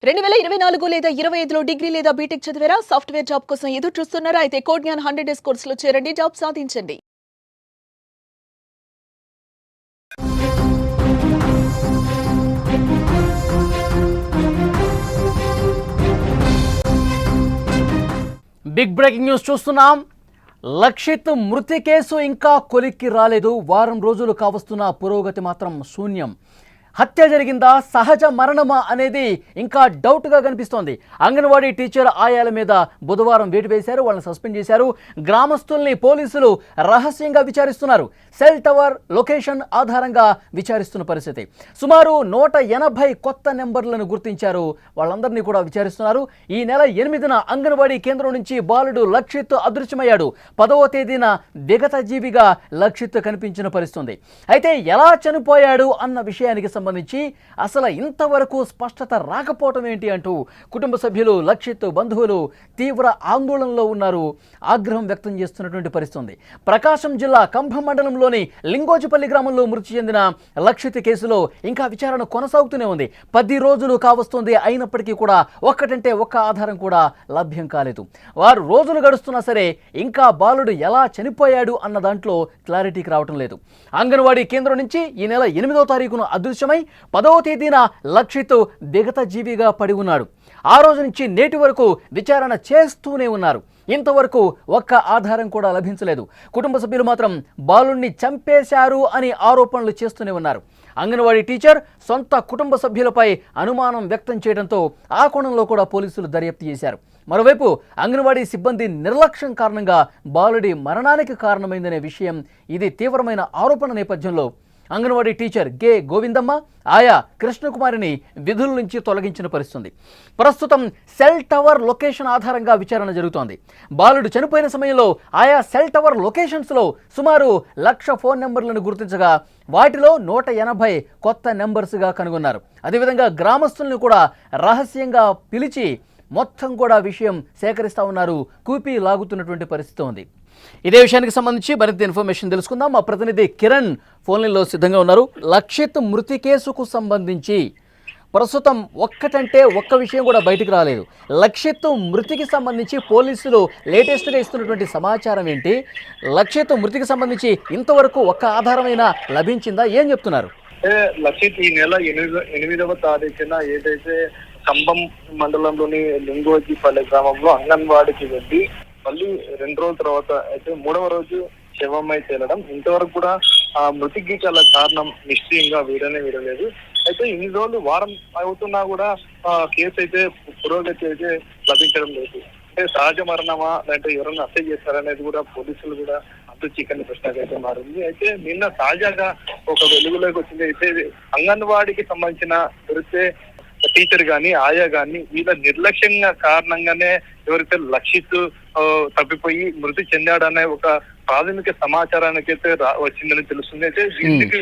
2024 లేదా 25లో డిగ్రీ లేదా బీటెక్ చదివారా? సాఫ్ట్‌వేర్ జాబ్ కోసం ఎదురు చూస్తున్నారా? అయితే కోడ్ జ్ఞాన్ 100 డేస్ కోర్సులో చేరండి. జాబ్ సాధించండి. బిగ్ బ్రేకింగ్ న్యూస్ చూస్తున్నాం. లక్షిత్ మృతి కేసు ఇంకా కొలిక్కి రాలేదు. వారం రోజులు కావస్తున్న పురోగతి మాత్రం శూన్యం. హత్య జరిగిందా, సహజ మరణమా అనేది ఇంకా డౌట్గా కనిపిస్తోంది. అంగన్వాడీ టీచర్ ఆయాల మీద బుధవారం వేటు వేశారు, వాళ్ళని సస్పెండ్ చేశారు. గ్రామస్తుల్ని పోలీసులు రహస్యంగా విచారిస్తున్నారు. సెల్ టవర్ లొకేషన్ ఆధారంగా విచారిస్తున్న పరిస్థితి. సుమారు 180 కొత్త నెంబర్లను గుర్తించారు. వాళ్ళందరినీ కూడా విచారిస్తున్నారు. ఈ నెల 8న అంగన్వాడీ కేంద్రం నుంచి బాలుడు లక్షిత్ అదృశ్యమయ్యాడు. 10వ తేదీన విగత జీవిగా లక్షిత్ కనిపించిన పరిస్థితి. అయితే ఎలా చనిపోయాడు అన్న విషయానికి సంబంధించి అసలు ఇంతవరకు స్పష్టత రాకపోవటం ఏంటి అంటూ కుటుంబ సభ్యులు, లక్షిత్ బంధువులు తీవ్ర ఆందోళనలో ఉన్నారు. ఆగ్రహం వ్యక్తం చేస్తున్నటువంటి పరిస్థితి. ప్రకాశం జిల్లా కంభం మండలంలోని లింగోజిపల్లి గ్రామంలో మృతి చెందిన లక్షిత్ కేసులో ఇంకా విచారణ కొనసాగుతూనే ఉంది. 10 రోజులు కావస్తుంది. అయినప్పటికీ కూడా ఒక్కటంటే ఒక్క ఆధారం కూడా లభ్యం కాలేదు. 6 రోజులు గడుస్తున్నా సరే ఇంకా బాలుడు ఎలా చనిపోయాడు అన్న దాంట్లో క్లారిటీకి రావటం లేదు. అంగన్వాడీ కేంద్రం నుంచి ఈ నెల 8వ తారీఖున అదృశ్యమై 10వ తేదీన లక్షిత్ విగత జీవిగా పడి ఉన్నాడు. ఆ రోజు నుంచి నేటి వరకు విచారణ చేస్తూనే ఉన్నారు. ఇంతవరకు ఒక్క ఆధారం కూడా లభించలేదు. కుటుంబ సభ్యులు మాత్రం బాలుణ్ణి చంపేశారు అని ఆరోపణలు చేస్తూనే ఉన్నారు. అంగన్వాడీ టీచర్ సొంత కుటుంబ సభ్యులపై అనుమానం వ్యక్తం చేయడంతో ఆ కోణంలో కూడా పోలీసులు దర్యాప్తు చేశారు. మరోవైపు అంగన్వాడీ సిబ్బంది నిర్లక్ష్యం కారణంగా బాలుడి మరణానికి కారణమైందనే విషయం ఇది తీవ్రమైన ఆరోపణ నేపథ్యంలో అంగన్వాడీ టీచర్ గే గోవిందమ్మ, ఆయా కృష్ణకుమారిని విధుల నుంచి తొలగించిన పరిస్థితి. ప్రస్తుతం సెల్ టవర్ లొకేషన్ ఆధారంగా విచారణ జరుగుతోంది. బాలుడు చనిపోయిన సమయంలో ఆయా సెల్ టవర్ లొకేషన్స్లో సుమారు 1,00,000 ఫోన్ నెంబర్లను గుర్తించగా వాటిలో 180 కొత్త నెంబర్స్గా కనుగొన్నారు. అదేవిధంగా గ్రామస్తులను కూడా రహస్యంగా పిలిచి మొత్తం కూడా విషయం సేకరిస్తూ ఉన్నారు. కూపీ లాగుతున్నటువంటి పరిస్థితి ఉంది. ఇదే విషయానికి సంబంధించి మరింత ఇన్ఫర్మేషన్ తెలుసుకుందాం. మా ప్రతినిధి కిరణ్ ఫోన్లైన్లో సిద్ధంగా ఉన్నారు. లక్షిత్ మృతి కేసుకు సంబంధించి ప్రస్తుతం ఒక్కటంటే ఒక్క విషయం కూడా బయటకు రాలేదు. లక్షిత్ మృతికి సంబంధించి పోలీసులు లేటెస్ట్గా ఇస్తున్నటువంటి సమాచారం ఏంటి? లక్షిత్ మృతికి సంబంధించి ఇంతవరకు ఒక్క ఆధారమైనా లభించిందా? ఏం చెప్తున్నారు? లక్షిత్ ఈ నెల 8వ తారీఖున ఏదైతే కంభం మండలంలోని లింగోజిపల్లి గ్రామంలో అంగన్వాడికి వెళ్ళి మళ్ళీ 2 రోజుల తర్వాత అయితే 3వ రోజు శవమై తేలడం, ఇంతవరకు కూడా ఆ మృతికి గల కారణం నిశ్చయంగా వీడలేదు. అయితే ఇన్ని రోజులు వారం అవుతున్నా కూడా కేసు అయితే పురోగతి అయితే లభించడం లేదు. అంటే సహజ మరణమా లేదంటే ఎవరైనా హత్య చేస్తారనేది కూడా పోలీసులు కూడా అంతు చిక్కని ప్రశ్నగా అయితే మారింది. అయితే నిన్న తాజాగా ఒక వెలుగులోకి వచ్చింది. అయితే అంగన్వాడికి సంబంధించిన ఎవరైతే టీచర్ గాని, ఆయా గాని వీళ్ళ నిర్లక్ష్యంగా కారణంగానే ఎవరైతే లక్షిత్ తప్పిపోయి మృతి చెందాడనే ఒక ప్రాథమిక సమాచారానికి అయితే వచ్చిందని తెలుస్తుంది. అయితే ఇంటికి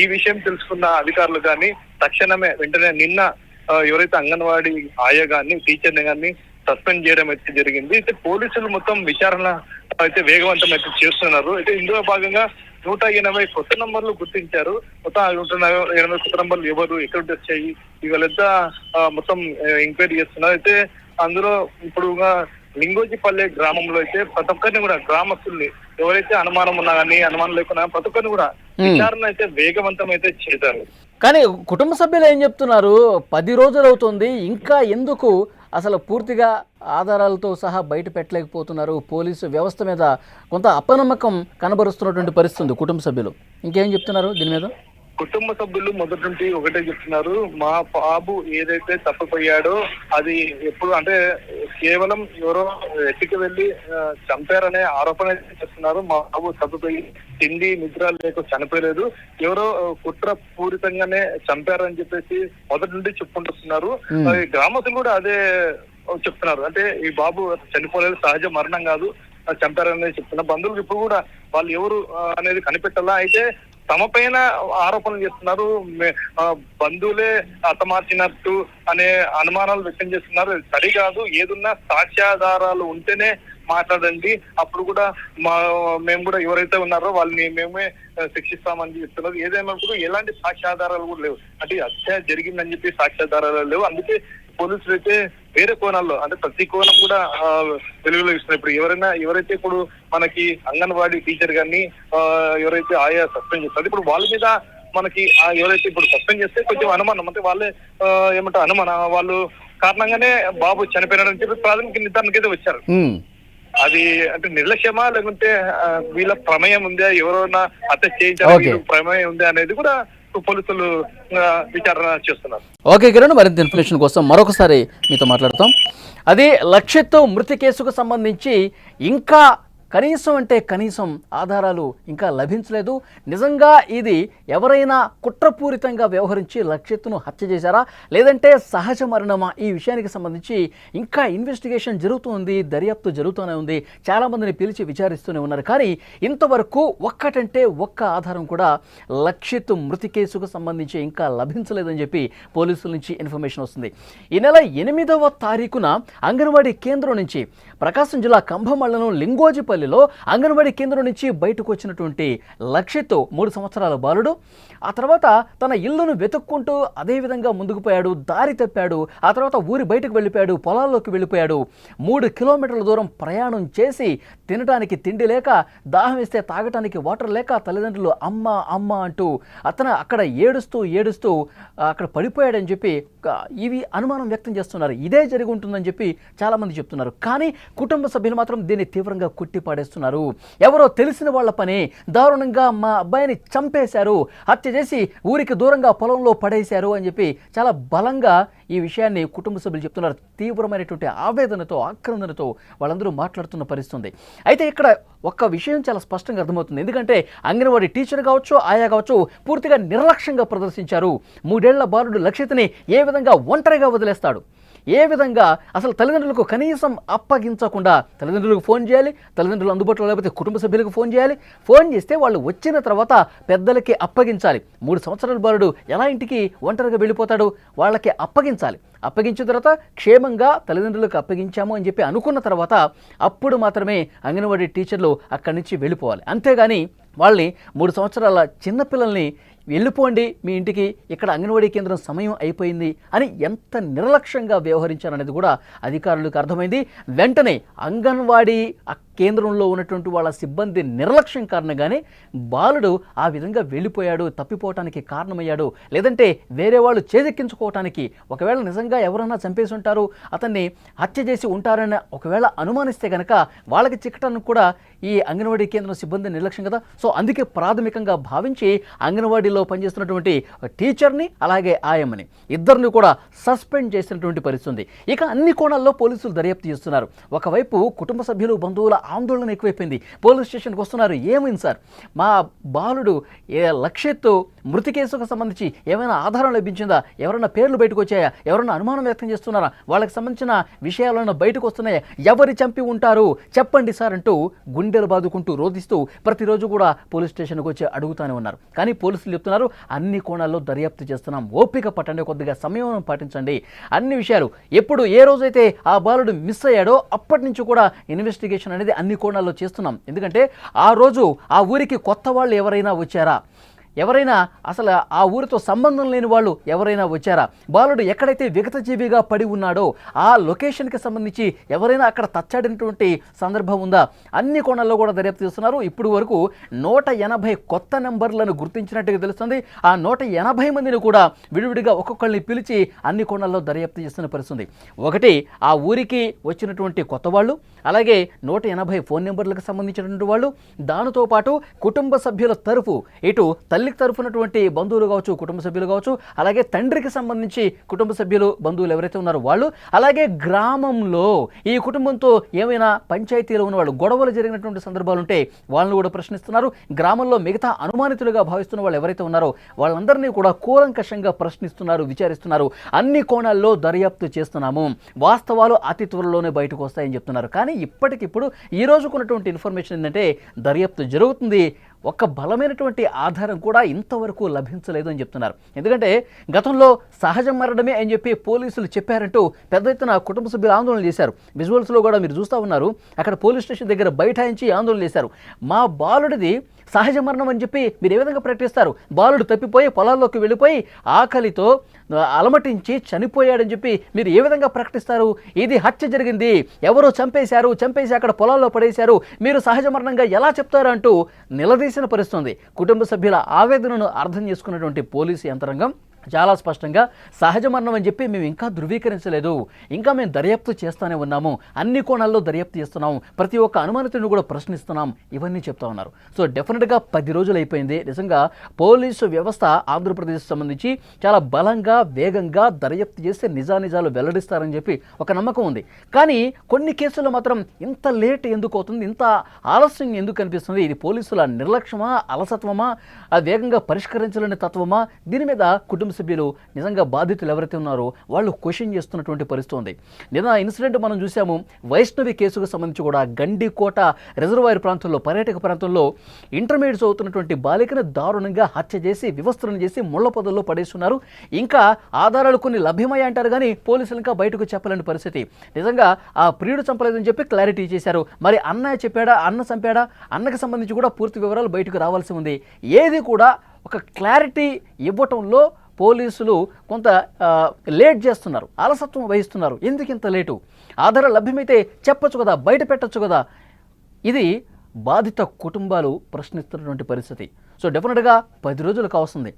ఈ విషయం తెలుసుకున్న అధికారులు కానీ తక్షణమే వెంటనే నిన్న ఎవరైతే అంగన్వాడీ ఆయా గాని, టీచర్ని గాని సస్పెండ్ చేయడం అయితే జరిగింది. అయితే పోలీసులు మొత్తం విచారణ అయితే వేగవంతం అయితే చేస్తున్నారు. అయితే ఇందులో భాగంగా 180 కొత్త నంబర్లు గుర్తించారు. మొత్తం 180 కొత్త నంబర్లు ఎవరు, ఎక్కడ వచ్చాయి, ఇవాళంతా మొత్తం ఎంక్వైరీ చేస్తున్నారు. అయితే అందులో ఇప్పుడు లింగోజిపల్లె గ్రామంలో అయితే ప్రతి ఒక్కరిని కూడా గ్రామస్తుల్ని ఎవరైతే అనుమానం ఉన్నా కానీ అనుమానం లేకున్నా ప్రతి ఒక్కరిని కూడా విచారణ అయితే వేగవంతం అయితే చేశారు. కానీ కుటుంబ సభ్యులు ఏం చెప్తున్నారు? 10 రోజులు అవుతుంది, ఇంకా ఎందుకు అసలు పూర్తిగా ఆధారాలతో సహా బయట పెట్టలేకపోతున్నారు? పోలీసు వ్యవస్థ మీద కొంత అపనమ్మకం కనబరుస్తున్నటువంటి పరిస్థితి ఉంది కుటుంబ సభ్యులు. ఇంకేం చెప్తున్నారు దీని మీద? కుటుంబ సభ్యులు మొదటి నుండి ఒకటే చెప్తున్నారు, మా బాబు ఏదైతే తప్పిపోయాడో అది ఎప్పుడు అంటే కేవలం ఎవరో ఎత్తికి వెళ్ళి చంపారనే ఆరోపణ చేస్తున్నారు. మా బాబు తప్పిపోయి తిండి నిద్ర లేక చనిపోయలేదు, ఎవరో కుట్ర పూరితంగానే చంపారని చెప్పేసి మొదటి నుండి చెప్పుకుంటున్నారు. గ్రామస్తులు కూడా అదే చెప్తున్నారు. అంటే ఈ బాబు చనిపోలేదు, సహజ మరణం కాదు, చంపారనేది చెప్తున్నారు. బంధువులు ఇప్పుడు కూడా వాళ్ళు ఎవరు అనేది కనిపెట్టాలా. అయితే తమ పైన ఆరోపణలు చేస్తున్నారు. బంధువులే హతమార్చినట్టు అనే అనుమానాలు వ్యక్తం చేస్తున్నారు. సరి కాదు, ఏదున్నా సాక్ష్యాధారాలు ఉంటేనే మాట్లాడండి, అప్పుడు కూడా మేము కూడా ఎవరైతే ఉన్నారో వాళ్ళని మేమే శిక్షిస్తామని చెప్తున్నారు. ఏదైనా కూడా ఎలాంటి సాక్ష్యాధారాలు కూడా లేవు. అంటే హత్య జరిగిందని చెప్పి సాక్ష్యాధారాలు లేవు. అందుకే పోలీసులు అయితే వేరే కోణాల్లో అంటే ప్రతి కోణం కూడా వెలుగులో ఇస్తున్నారు. ఇప్పుడు ఎవరైతే ఇప్పుడు మనకి అంగన్వాడీ టీచర్ గారిని ఎవరైతే ఆయా సస్పెండ్ చేస్తారు, ఇప్పుడు వాళ్ళ మీద మనకి ఎవరైతే ఇప్పుడు సస్పెండ్ చేస్తే కొంచెం అనుమానం, అంటే వాళ్ళే ఏమంటారు అనుమానం వాళ్ళు కారణంగానే బాబు చనిపోయినాడని చెప్పి ప్రాథమిక నిర్ధారణకైతే వచ్చారు. అది అంటే నిర్లక్ష్యమా లేకుంటే వీళ్ళ ప్రమేయం ఉందా, ఎవరైనా హత్య చేయించాలి ప్రమేయం ఉందా అనేది కూడా పోలీసులు విచారణ చేస్తున్నారు. ఓకే కిరణ్, మరింత ఇన్ఫర్మేషన్ కోసం మరొకసారి మీతో మాట్లాడతాం. అది లక్షిత్ మృతి కేసుకు సంబంధించి ఇంకా కనీసం ఆధారాలు ఇంకా లభించలేదు. నిజంగా ఇది ఎవరైనా కుట్రపూరితంగా వ్యవహరించి లక్షిత్ను హత్య చేశారా లేదంటే సహజ మరణమా, ఈ విషయానికి సంబంధించి ఇంకా ఇన్వెస్టిగేషన్ జరుగుతుంది, దర్యాప్తు జరుగుతూనే ఉంది. చాలామందిని పిలిచి విచారిస్తూనే ఉన్నారు. కానీ ఇంతవరకు ఒక్కటంటే ఒక్క ఆధారం కూడా లక్షిత్ మృతి కేసుకు సంబంధించి ఇంకా లభించలేదని చెప్పి పోలీసుల నుంచి ఇన్ఫర్మేషన్ వస్తుంది. ఈ నెల 8వ తారీఖున అంగన్వాడీ కేంద్రం నుంచి ప్రకాశం జిల్లా కంభం మండలం లింగోజిపల్లిలో అంగన్వాడీ కేంద్రం నుంచి బయటకు వచ్చినటువంటి లక్షిత్ 3 సంవత్సరాల బాలుడు ఆ తర్వాత తన ఇల్లును వెతుక్కుంటూ అదేవిధంగా ముందుకు పోయాడు, దారి తప్పాడు. ఆ తర్వాత ఊరి బయటకు వెళ్ళిపోయాడు, పొలాల్లోకి వెళ్ళిపోయాడు. 3 కిలోమీటర్ల దూరం ప్రయాణం చేసి తినడానికి తిండి లేక, దాహం వేస్తే తాగటానికి వాటర్ లేక తల్లిదండ్రులు అమ్మ అమ్మ అంటూ అతను అక్కడ ఏడుస్తూ అక్కడ పడిపోయాడని చెప్పి ఇవి అనుమానం వ్యక్తం చేస్తున్నారు. ఇదే జరిగి ఉంటుందని చెప్పి చాలామంది చెప్తున్నారు. కానీ కుటుంబ సభ్యులు మాత్రం దీన్ని తీవ్రంగా కొట్టిపాడేస్తున్నారు. ఎవరో తెలిసిన వాళ్ళ పని, దారుణంగా మా అబ్బాయిని చంపేశారు, హత్య చేసి ఊరికి దూరంగా పొలంలో పడేశారు అని చెప్పి చాలా బలంగా ఈ విషయాన్ని కుటుంబ సభ్యులు చెప్తున్నారు. తీవ్రమైనటువంటి ఆవేదనతో, ఆక్రందనతో వాళ్ళందరూ మాట్లాడుతున్న పరిస్థితి. అయితే ఇక్కడ ఒక్క విషయం చాలా స్పష్టంగా అర్థమవుతుంది. ఎందుకంటే అంగన్వాడీ టీచర్ కావచ్చు, ఆయా కావచ్చు, పూర్తిగా నిర్లక్ష్యంగా ప్రదర్శించారు. 3 ఏళ్ల బాలుడు లక్షిత్ని ఏ విధంగా ఒంటరిగా వదిలేస్తాడు, ఏ విధంగా అసలు తల్లిదండ్రులకు కనీసం అప్పగించకుండా తల్లిదండ్రులకు ఫోన్ చేయాలి, తల్లిదండ్రులు అందుబాటులో లేకపోతే కుటుంబ సభ్యులకు ఫోన్ చేయాలి, ఫోన్ చేస్తే వాళ్ళు వచ్చిన తర్వాత పెద్దలకి అప్పగించాలి. 3 సంవత్సరాల బాలుడు ఎలా ఇంటికి ఒంటరిగా వెళ్ళిపోతాడు, వాళ్ళకి అప్పగించిన తర్వాత క్షేమంగా తల్లిదండ్రులకు అప్పగించాము అని చెప్పి అనుకున్న తర్వాత అప్పుడు మాత్రమే అంగన్వాడీ టీచర్లు అక్కడి నుంచి వెళ్ళిపోవాలి. అంతేగాని వాళ్ళని 3 సంవత్సరాల చిన్నపిల్లల్ని వెళ్ళిపోండి మీ ఇంటికి, ఇక్కడ అంగన్వాడీ కేంద్రం సమయం అయిపోయింది అని ఎంత నిర్లక్ష్యంగా వ్యవహరించారనేది కూడా అధికారులకు అర్థమైంది. వెంటనే అంగన్వాడీ కేంద్రంలో ఉన్నటువంటి వాళ్ళ సిబ్బంది నిర్లక్ష్యం కారణంగానే బాలుడు ఆ విధంగా వెళ్ళిపోయాడు, తప్పిపోవటానికి కారణమయ్యాడు. లేదంటే వేరే వాళ్ళు చేజెక్కించుకోవటానికి, ఒకవేళ నిజంగా ఎవరైనా చంపేసి ఉంటారు, అతన్ని హత్య చేసి ఉంటారని ఒకవేళ అనుమానిస్తే కనుక వాళ్ళకి చిక్కటానికి కూడా ఈ అంగన్వాడీ కేంద్రం సిబ్బంది నిర్లక్ష్యం కదా. సో అందుకే ప్రాథమికంగా భావించి అంగన్వాడీలో పనిచేస్తున్నటువంటి టీచర్ని అలాగే ఆయమ్మని ఇద్దరిని కూడా సస్పెండ్ చేసినటువంటి పరిస్థితి. ఇక అన్ని కోణాల్లో పోలీసులు దర్యాప్తు చేస్తున్నారు. ఒకవైపు కుటుంబ సభ్యులు, బంధువుల ఆందోళన ఎక్కువైపోయింది. పోలీస్ స్టేషన్కి వస్తున్నారు. ఏమైంది సార్, మా బాలుడు లక్షిత్ మృతి కేసుకు సంబంధించి ఏమైనా ఆధారం లభించిందా, ఎవరైనా పేర్లు బయటకు వచ్చాయా, ఎవరైనా అనుమానం వ్యక్తం చేస్తున్నారా, వాళ్ళకి సంబంధించిన విషయాలను బయటకు వస్తున్నాయా, ఎవరు చంపి ఉంటారు చెప్పండి సార్ అంటూ గుండెలు బాదుకుంటూ రోధిస్తూ ప్రతిరోజు కూడా పోలీస్ స్టేషన్కి వచ్చి అడుగుతూనే ఉన్నారు. కానీ పోలీసులు చెప్తున్నారు అన్ని కోణాల్లో దర్యాప్తు చేస్తున్నాం, ఓపిక పట్టండి, కొద్దిగా సమయం పాటించండి. అన్ని విషయాలు ఎప్పుడు ఏ రోజైతే ఆ బాలుడు మిస్ అయ్యాడో అప్పటి నుంచి కూడా ఇన్వెస్టిగేషన్ అనేది అన్ని కోణాల్లో చేస్తున్నాం. ఎందుకంటే ఆ రోజు ఆ ఊరికి కొత్త వాళ్ళు ఎవరైనా వచ్చారా, ఎవరైనా అసలు ఆ ఊరితో సంబంధం లేని వాళ్ళు ఎవరైనా వచ్చారా, బాలుడు ఎక్కడైతే విగతజీవిగా పడి ఉన్నాడో ఆ లొకేషన్కి సంబంధించి ఎవరైనా అక్కడ తచ్చాడినటువంటి సందర్భం ఉందా, అన్ని కోణాల్లో కూడా దర్యాప్తు చేస్తున్నారు. ఇప్పుడు వరకు 180 కొత్త నెంబర్లను గుర్తించినట్టుగా తెలుస్తుంది. ఆ 180 మందిని కూడా విడివిడిగా ఒక్కొక్కరిని పిలిచి అన్ని కోణాల్లో దర్యాప్తు చేస్తున్న పరిస్థితి. ఒకటి ఆ ఊరికి వచ్చినటువంటి కొత్త వాళ్ళు, అలాగే 180 ఫోన్ నెంబర్లకు సంబంధించినటువంటి వాళ్ళు, దానితో పాటు కుటుంబ సభ్యుల తరఫు, ఇటు తల్లికి తరఫునటువంటి బంధువులు కావచ్చు, కుటుంబ సభ్యులు కావచ్చు, అలాగే తండ్రికి సంబంధించి కుటుంబ సభ్యులు, బంధువులు ఎవరైతే ఉన్నారో వాళ్ళు, అలాగే గ్రామంలో ఈ కుటుంబంతో ఏమైనా పంచాయతీలో ఉన్నవాళ్ళు, గొడవలు జరిగినటువంటి సందర్భాలు ఉంటే వాళ్ళని కూడా ప్రశ్నిస్తున్నారు. గ్రామంలో మిగతా అనుమానితులుగా భావిస్తున్న వాళ్ళు ఎవరైతే ఉన్నారో వాళ్ళందరినీ కూడా కూలంకషంగా ప్రశ్నిస్తున్నారు, విచారిస్తున్నారు. అన్ని కోణాల్లో దర్యాప్తు చేస్తున్నాము, వాస్తవాలు అతి త్వరలోనే బయటకు వస్తాయని చెప్తున్నారు. కానీ ఇప్పటికిప్పుడు ఈ రోజుకున్నటువంటి ఇన్ఫర్మేషన్ ఏంటంటే దర్యాప్తు జరుగుతుంది, ఒక్క బలమైనటువంటి ఆధారం కూడా ఇంతవరకు లభించలేదు అని చెప్తున్నారు. ఎందుకంటే గతంలో సహజ మరణమే అని చెప్పి పోలీసులు చెప్పారంటూ పెద్ద ఎత్తున కుటుంబ సభ్యులు ఆందోళన చేశారు. విజువల్స్లో కూడా మీరు చూస్తూ ఉన్నారు. అక్కడ పోలీస్ స్టేషన్ దగ్గర బైఠాయించి ఆందోళన చేశారు. మా బాలుడిది సహజ మరణం అని చెప్పి మీరు ఏ విధంగా ప్రకటిస్తారు, బాలుడు తప్పిపోయి పొలాల్లోకి వెళ్ళిపోయి ఆకలితో అలమటించి చనిపోయాడని చెప్పి మీరు ఏ విధంగా ప్రకటిస్తారు? ఇది హత్య జరిగింది, ఎవరో చంపేసి అక్కడ పొలాల్లో పడేశారు, మీరు సహజ మరణంగా ఎలా చెప్తారు అంటూ నిలదీసిన పరిస్థితుంది. కుటుంబ సభ్యుల ఆవేదనను అర్థం చేసుకున్నటువంటి పోలీసు యంత్రాంగం చాలా స్పష్టంగా సహజ మరణం అని చెప్పి మేము ఇంకా ధృవీకరించలేదు, ఇంకా మేము దర్యాప్తు చేస్తూనే ఉన్నాము, అన్ని కోణాల్లో దర్యాప్తు చేస్తున్నాం, ప్రతి ఒక్క అనుమానితుడిని కూడా ప్రశ్నిస్తున్నాం, ఇవన్నీ చెప్తా ఉన్నారు. సో డెఫినెట్గా 10 రోజులు అయిపోయింది. నిజంగా పోలీసు వ్యవస్థ ఆంధ్రప్రదేశ్ సంబంధించి చాలా బలంగా వేగంగా దర్యాప్తు చేస్తే నిజానిజాలు వెల్లడిస్తారని చెప్పి ఒక నమ్మకం ఉంది. కానీ కొన్ని కేసుల్లో మాత్రం ఇంత లేట్ ఎందుకు అవుతుంది, ఇంత ఆలస్యం ఎందుకు అనిపిస్తుంది? ఇది పోలీసుల నిర్లక్ష్యమా, అలసత్వమా, అది వేగంగా పరిష్కరించాలనే తత్వమా? దీని మీద కుటుంబ సభ్యులు నిజంగా బాధితులు ఎవరైతే ఉన్నారో వాళ్ళు క్వశ్చన్ చేస్తున్నటువంటి పరిస్థితి ఉంది. నిన్న ఇన్సిడెంట్ మనం చూసాము. వైష్ణవి కేసుకు సంబంధించి కూడా గండికోట రిజర్వాయర్ ప్రాంతంలో, పర్యాటక ప్రాంతంలో ఇంటర్మీడియట్ చదువుతున్నటువంటి బాలికను దారుణంగా హత్య చేసి వివస్త్రణ చేసి ముళ్ల పొదల్లో పడేస్తున్నారు. ఇంకా ఆధారాలు కొన్ని లభ్యమయ్యాయి అంటారు కానీ పోలీసులు ఇంకా బయటకు చెప్పలేని పరిస్థితి. నిజంగా ఆ ప్రియుడు చంపలేదని చెప్పి క్లారిటీ చేశారు. మరి అన్నయ్య చెప్పాడా, అన్న చంపాడా, అన్నకు సంబంధించి కూడా పూర్తి వివరాలు బయటకు రావాల్సి ఉంది. ఏది కూడా ఒక క్లారిటీ ఇవ్వటంలో పోలీసులు కొంత లేట్ చేస్తున్నారు, అలసత్వం వహిస్తున్నారు. ఎందుకు ఇంత లేటు? ఆధారాలు లభ్యమైతే చెప్పొచ్చు కదా, బయట పెట్టచ్చు కదా. ఇది బాధిత కుటుంబాలు ప్రశ్నిస్తున్నటువంటి పరిస్థితి. సో డెఫినెట్గా 10 రోజులు కావస్తుంది.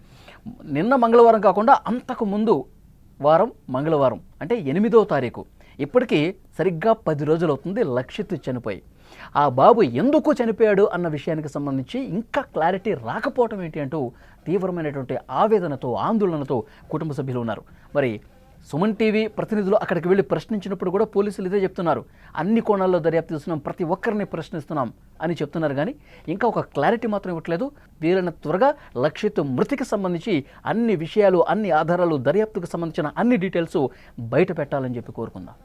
నిన్న మంగళవారం కాకుండా అంతకు ముందు వారం మంగళవారం అంటే 8వ తారీఖు. ఇప్పటికీ సరిగ్గా 10 రోజులు అవుతుంది లక్షిత్ చనిపోయి. ఆ బాబు ఎందుకు చనిపోయాడు అన్న విషయానికి సంబంధించి ఇంకా క్లారిటీ రాకపోవటం ఏంటి అంటూ తీవ్రమైనటువంటి ఆవేదనతో, ఆందోళనతో కుటుంబ సభ్యులు ఉన్నారు. మరి సుమన్ టీవీ ప్రతినిధులు అక్కడికి వెళ్ళి ప్రశ్నించినప్పుడు కూడా పోలీసులు ఇదే చెప్తున్నారు. అన్ని కోణాల్లో దర్యాప్తు చేస్తున్నాం, ప్రతి ఒక్కరిని ప్రశ్నిస్తున్నాం అని చెప్తున్నారు. కానీ ఇంకా ఒక క్లారిటీ మాత్రం ఇవ్వట్లేదు. వీలైన త్వరగా లక్షిత్ మృతికి సంబంధించి అన్ని విషయాలు, అన్ని ఆధారాలు, దర్యాప్తుకు సంబంధించిన అన్ని డీటెయిల్స్ బయట పెట్టాలని చెప్పి కోరుకుందాం.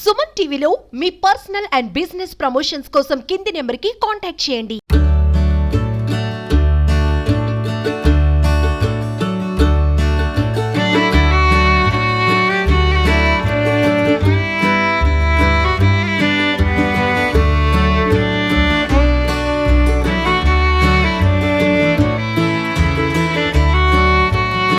సుమన్ టీవీలో మీ పర్సనల్ అండ్ బిజినెస్ ప్రమోషన్స్ కోసం కింది నెంబర్కి కాంటాక్ట్ చేయండి.